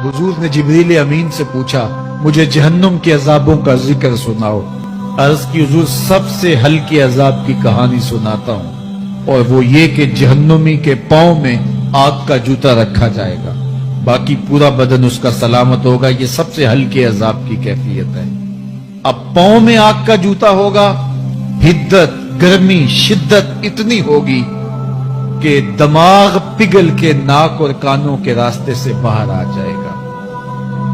हुजूर ने जिब्रील अमीन से पूछा, मुझे जहन्नुम के अजाबों का जिक्र सुनाओ। अर्ज की, हुजूर सबसे हल्के अजाब की कहानी सुनाता हूँ, और वो ये कि जहन्नुमी के पांव में आग का जूता रखा जाएगा, बाकी पूरा बदन उसका सलामत होगा। ये सबसे हल्के अजाब की कैफियत है। अब पांव में आग का जूता होगा, हिद्दत, गर्मी, शिद्दत इतनी होगी कि दिमाग पिघल के नाक और कानों के रास्ते से बाहर आ जाएगा।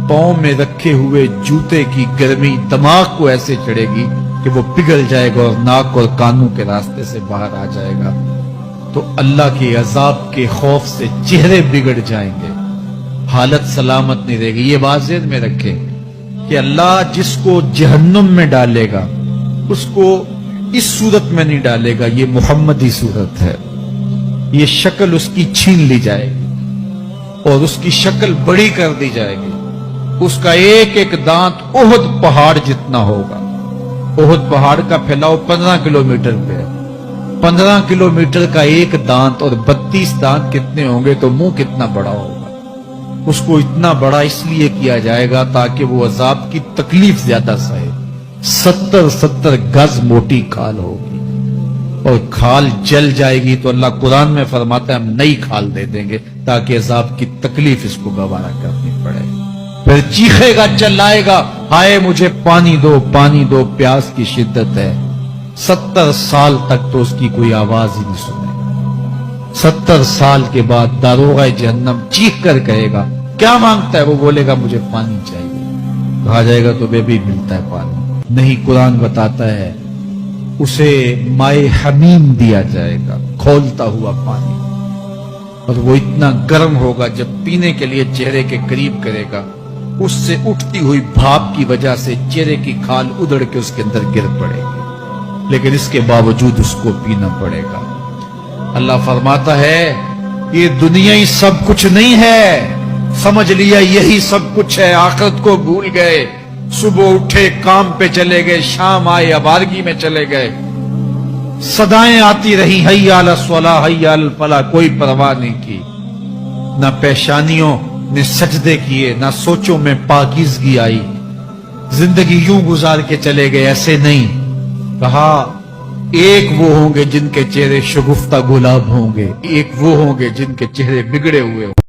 पांव में रखे हुए जूते की गर्मी दिमाग को ऐसे चढ़ेगी कि वो पिघल जाएगा और नाक और कानों के रास्ते से बाहर आ जाएगा। तो अल्लाह के अजाब के खौफ से चेहरे बिगड़ जाएंगे, हालत सलामत नहीं रहेगी। ये बात ज़हन में रखें कि अल्लाह जिसको जहन्नुम में डालेगा उसको इस सूरत में नहीं डालेगा। ये मुहम्मदी सूरत है। ये शक्ल उसकी छीन ली जाएगी और उसकी शक्ल बड़ी कर दी जाएगी। उसका एक एक दांत ओहद पहाड़ जितना होगा। ओहद पहाड़ का फैलाव 15 किलोमीटर पे है। 15 किलोमीटर का एक दांत और 32 दांत कितने होंगे तो मुंह कितना बड़ा होगा। उसको इतना बड़ा इसलिए किया जाएगा ताकि वो अजाब की तकलीफ ज्यादा सहे। 70-70 गज मोटी खाल होगी और खाल जल जाएगी तो अल्लाह कुरान में फरमाता है हम नई खाल दे देंगे ताकि अजाब की तकलीफ इसको गवारा करनी पड़े। फिर चीखेगा, चिल्लाएगा, हाय मुझे पानी दो, प्यास की शिद्दत है। 70 साल तक तो उसकी कोई आवाज ही नहीं सुनेगा। 70 साल के बाद दारोगा जहन्नम चीख कर कहेगा, क्या मांगता है? वो बोलेगा मुझे पानी चाहिए। कहा जाएगा तो बेबी मिलता है पानी नहीं। कुरान बताता है उसे माए हमीम दिया जाएगा, खौलता हुआ पानी, और वो इतना गर्म होगा जब पीने के लिए चेहरे के करीब करेगा उससे उठती हुई भाप की वजह से चेहरे की खाल उधड़ के उसके अंदर गिर पड़ेगी, लेकिन इसके बावजूद उसको पीना पड़ेगा। अल्लाह फरमाता है ये दुनिया ही सब कुछ नहीं है, समझ लिया यही सब कुछ है, आखिरत को भूल गए। सुबह उठे काम पे चले गए, शाम आए अबारगी में चले गए, सदाएं आती रही हय्या अला स्वलाह हय्या अल फलाह, कोई परवाह नहीं की। ना पेशानियों ने सजदे किए, ना सोचों में पाकीज़गी आई। जिंदगी यूं गुजार के चले गए, ऐसे नहीं। कहा एक वो होंगे जिनके चेहरे शगुफ्ता गुलाब होंगे, एक वो होंगे जिनके चेहरे बिगड़े हुए होंगे।